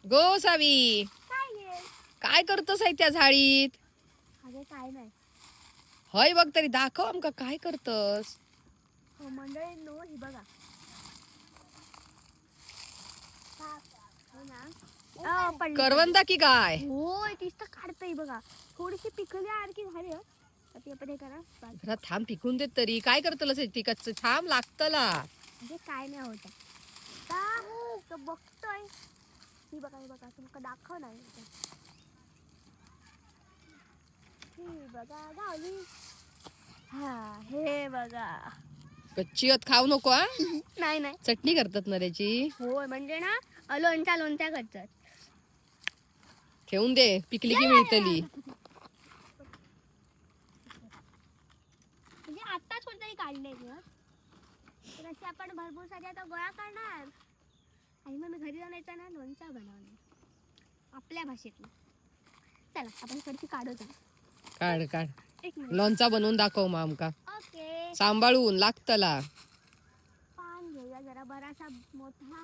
गो सावी, काय करतोस आहे त्या झाडीत? काय नाही हय बघ तरी दाखव आमका काय करतस. मंडळी नो ही बघा करवंदा की काय? होय तीच तर काढतय बघा. थोडीशी पिकली आणखी झाली ती आपण हे करा जरा थांब पिकून देत तरी. काय करतलस पिकच थांब लागतला. म्हणजे काय नाही होत तर बघतोय. ही बघा ही बघा तुमका दाखव नाही ही बघा गावली. हा हे बघा कच्ची अत खाऊ नको हा. नाही नाही चटणी करतात ना त्याची. होय म्हणजे ना लोणच्या करतात. ठेवून दे पिकली की मिळतली. म्हणजे आत्ताच कोणतरी काढले तर अशी आपण भरपूर सारी आता गोळा करणार आणि मग घरी जाऊन यायचा ना लोणचा बनवणार आपल्या भाषेतून. चला आपण इकडची काढू. काढ काढ. एक मिनिट. लोणचा बनवून दाखव मग आमका. ओके सांभाळून लागतला. पान घेऊया जरा बरासा मोठा.